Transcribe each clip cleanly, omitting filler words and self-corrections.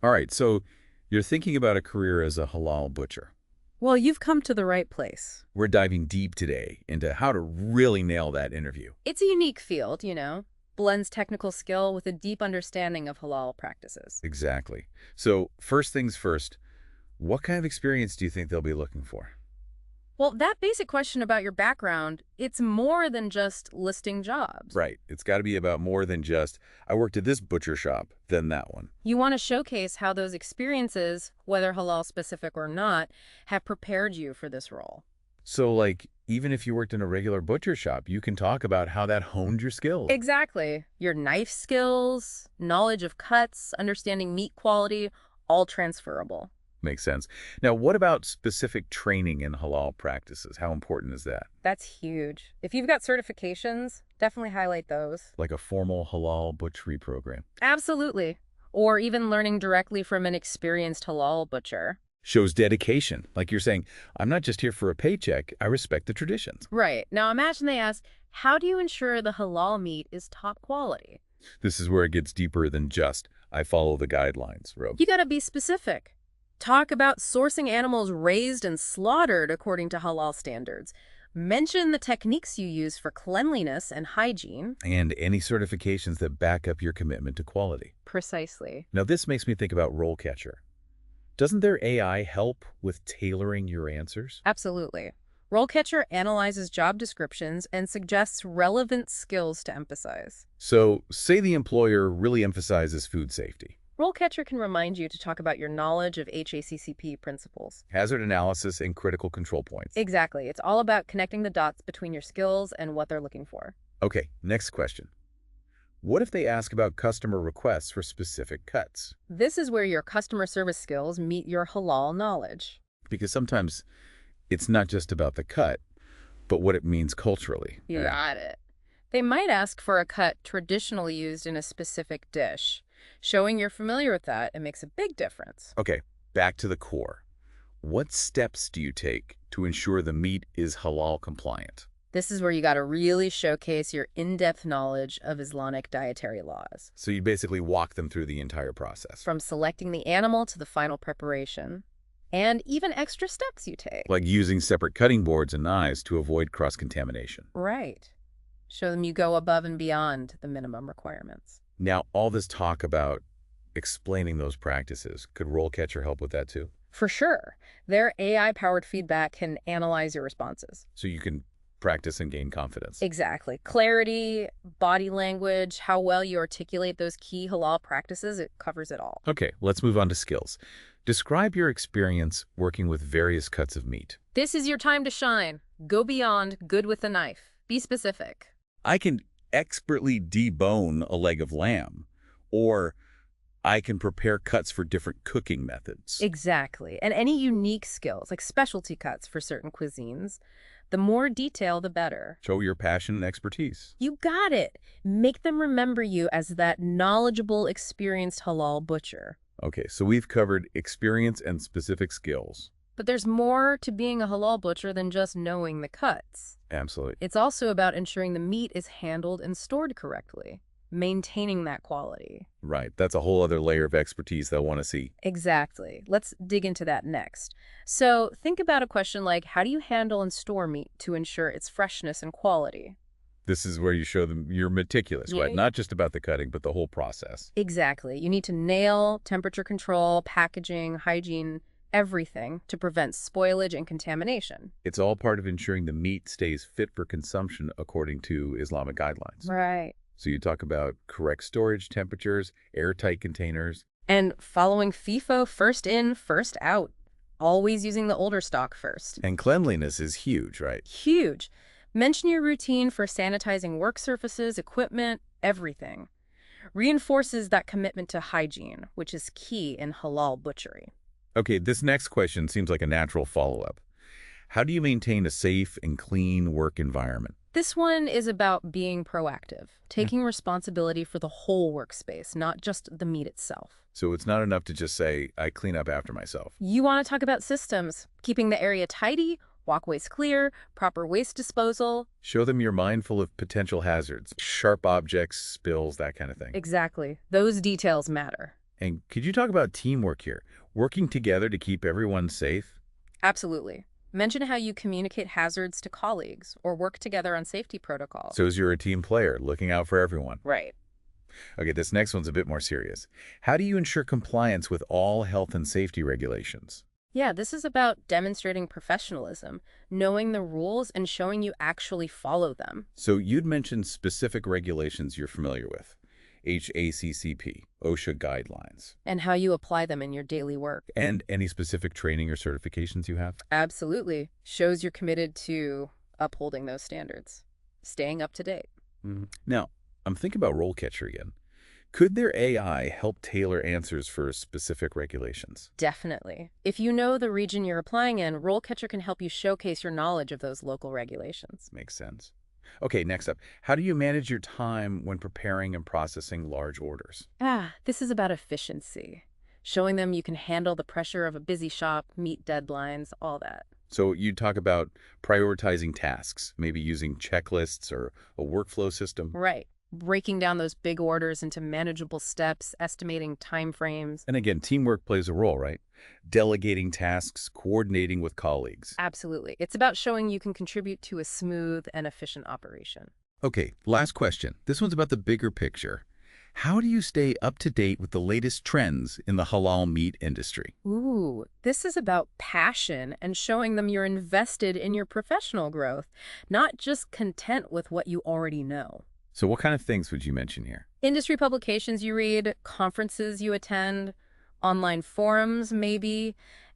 All right, so you're thinking about a career as a halal butcher. Well, you've come to the right place. We're diving deep today into how to really nail that interview. It's a unique field, blends technical skill with a deep understanding of halal practices. Exactly. So first things first, what kind of experience do you think they'll be looking for? Well, that basic question about your background, it's more than just listing jobs. Right. It's got to be about more than just, I worked at this butcher shop, then that one. You want to showcase how those experiences, whether halal specific or not, have prepared you for this role. So like, even if you worked in a regular butcher shop, you can talk about how that honed your skills. Exactly. Your knife skills, knowledge of cuts, understanding meat quality, all transferable. Makes sense. Now, what about specific training in halal practices? How important is that? That's huge. If you've got certifications, definitely highlight those. Like a formal halal butchery program. Absolutely. Or even learning directly from an experienced halal butcher. Shows dedication. Like you're saying, I'm not just here for a paycheck, I respect the traditions. Right. Now imagine they ask, how do you ensure the halal meat is top quality? This is where it gets deeper than just, I follow the guidelines, Rob. You gotta be specific. Talk about sourcing animals raised and slaughtered according to halal standards. Mention the techniques you use for cleanliness and hygiene. And any certifications that back up your commitment to quality. Precisely. Now, this makes me think about RoleCatcher. Doesn't their AI help with tailoring your answers? Absolutely. RoleCatcher analyzes job descriptions and suggests relevant skills to emphasize. So, say the employer really emphasizes food safety. RoleCatcher can remind you to talk about your knowledge of HACCP principles. Hazard analysis and critical control points. Exactly. It's all about connecting the dots between your skills and what they're looking for. Okay, next question. What if they ask about customer requests for specific cuts? This is where your customer service skills meet your halal knowledge. Because sometimes it's not just about the cut, but what it means culturally. You got it. They might ask for a cut traditionally used in a specific dish. Showing you're familiar with that, it makes a big difference. Okay, back to the core. What steps do you take to ensure the meat is halal compliant? This is where you got to really showcase your in-depth knowledge of Islamic dietary laws. So you basically walk them through the entire process. From selecting the animal to the final preparation, and even extra steps you take. Like using separate cutting boards and knives to avoid cross-contamination. Right. Show them you go above and beyond the minimum requirements. Now, all this talk about explaining those practices, could RoleCatcher help with that too? For sure. Their AI-powered feedback can analyze your responses. So you can practice and gain confidence. Exactly. Clarity, body language, how well you articulate those key halal practices, it covers it all. Okay, let's move on to skills. Describe your experience working with various cuts of meat. This is your time to shine. Go beyond good with a knife. Be specific. I can expertly debone a leg of lamb, or I can prepare cuts for different cooking methods. Exactly. And any unique skills, like specialty cuts for certain cuisines, the more detail, the better. Show your passion and expertise. You got it. Make them remember you as that knowledgeable, experienced halal butcher. Okay, so we've covered experience and specific skills. But there's more to being a halal butcher than just knowing the cuts. Absolutely. It's also about ensuring the meat is handled and stored correctly, maintaining that quality. Right. That's a whole other layer of expertise they'll want to see. Exactly. Let's dig into that next. So think about a question like, how do you handle and store meat to ensure its freshness and quality? This is where you show them you're meticulous, right? Not just about the cutting, but the whole process. Exactly. You need to nail temperature control, packaging, hygiene, everything to prevent spoilage and contamination. It's all part of ensuring the meat stays fit for consumption according to Islamic guidelines. Right. So you talk about correct storage temperatures, airtight containers. And following FIFO, first in, first out. Always using the older stock first. And cleanliness is huge, right? Huge. Mention your routine for sanitizing work surfaces, equipment, everything. Reinforces that commitment to hygiene, which is key in halal butchery. Okay, this next question seems like a natural follow-up. How do you maintain a safe and clean work environment? This one is about being proactive, taking responsibility for the whole workspace, not just the meat itself. So it's not enough to just say, I clean up after myself. You want to talk about systems, keeping the area tidy, walkways clear, proper waste disposal. Show them you're mindful of potential hazards, sharp objects, spills, that kind of thing. Exactly. Those details matter. And could you talk about teamwork here? Working together to keep everyone safe? Absolutely. Mention how you communicate hazards to colleagues or work together on safety protocols. So as you're a team player, looking out for everyone. Right. Okay, this next one's a bit more serious. How do you ensure compliance with all health and safety regulations? Yeah, this is about demonstrating professionalism, knowing the rules and showing you actually follow them. So you'd mentioned specific regulations you're familiar with. HACCP, OSHA guidelines. And how you apply them in your daily work. And any specific training or certifications you have? Absolutely. Shows you're committed to upholding those standards, staying up to date. Now, I'm thinking about RoleCatcher again. Could their AI help tailor answers for specific regulations? Definitely. If you know the region you're applying in, RoleCatcher can help you showcase your knowledge of those local regulations. Makes sense. Okay, next up. How do you manage your time when preparing and processing large orders? This is about efficiency. Showing them you can handle the pressure of a busy shop, meet deadlines, all that. So you talk about prioritizing tasks, maybe using checklists or a workflow system. Right. Breaking down those big orders into manageable steps, estimating time frames. And again, teamwork plays a role, right? Delegating tasks, coordinating with colleagues. Absolutely. It's about showing you can contribute to a smooth and efficient operation. Okay, last question. This one's about the bigger picture. How do you stay up to date with the latest trends in the halal meat industry? Ooh, this is about passion and showing them you're invested in your professional growth, not just content with what you already know. So what kind of things would you mention here? Industry publications you read, conferences you attend, online forums maybe,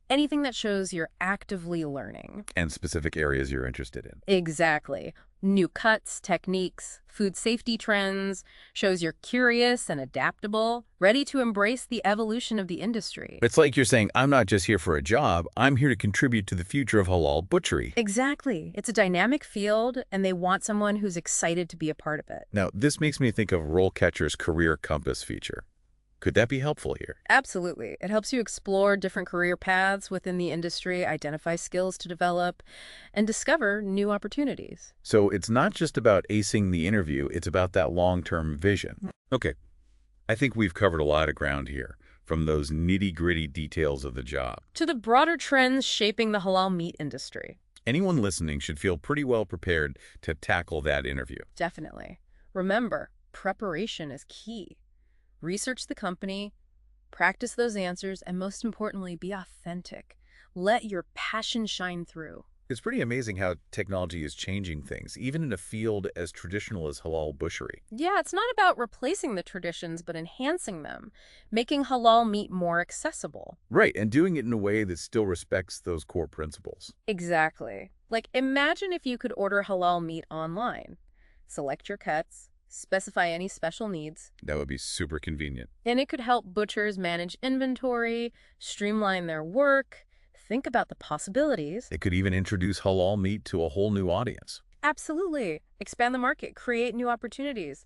anything that shows you're actively learning. And specific areas you're interested in. Exactly. New cuts, techniques, food safety trends, shows you're curious and adaptable, ready to embrace the evolution of the industry. It's like you're saying, I'm not just here for a job, I'm here to contribute to the future of halal butchery. Exactly. It's a dynamic field, and they want someone who's excited to be a part of it. Now, this makes me think of RoleCatcher's Career Compass feature. Could that be helpful here? Absolutely. It helps you explore different career paths within the industry, identify skills to develop, and discover new opportunities. So it's not just about acing the interview, it's about that long-term vision. Okay, I think we've covered a lot of ground here, from those nitty-gritty details of the job. To the broader trends shaping the halal meat industry. Anyone listening should feel pretty well prepared to tackle that interview. Definitely. Remember, preparation is key. Research the company, practice those answers, and most importantly, be authentic. Let your passion shine through. It's pretty amazing how technology is changing things, even in a field as traditional as halal butchery. Yeah, it's not about replacing the traditions, but enhancing them, making halal meat more accessible. Right, and doing it in a way that still respects those core principles. Exactly. Like, imagine if you could order halal meat online. Select your cuts, specify any special needs, That would be super convenient. and it could help butchers manage inventory, streamline their work, think about the possibilities. It could even introduce halal meat to a whole new audience. Absolutely. Expand the market, create new opportunities.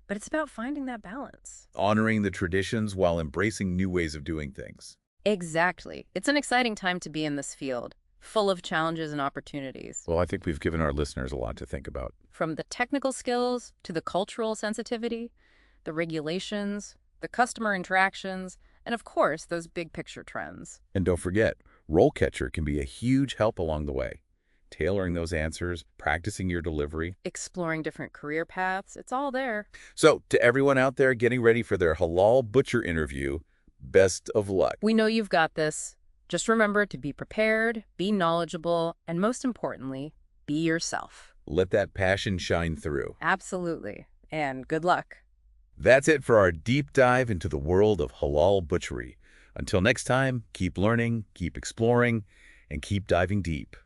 But it's about finding that balance. Honoring the traditions while embracing new ways of doing things. Exactly. It's an exciting time to be in this field, full of challenges and opportunities. Well, I think we've given our listeners a lot to think about. From the technical skills to the cultural sensitivity, the regulations, the customer interactions, and of course, those big picture trends. And don't forget, RoleCatcher can be a huge help along the way. Tailoring those answers, practicing your delivery. Exploring different career paths, it's all there. So, to everyone out there getting ready for their halal butcher interview, best of luck. We know you've got this. Just remember to be prepared, be knowledgeable, and most importantly, be yourself. Let that passion shine through. Absolutely. And good luck. That's it for our deep dive into the world of halal butchery. Until next time, keep learning, keep exploring, and keep diving deep.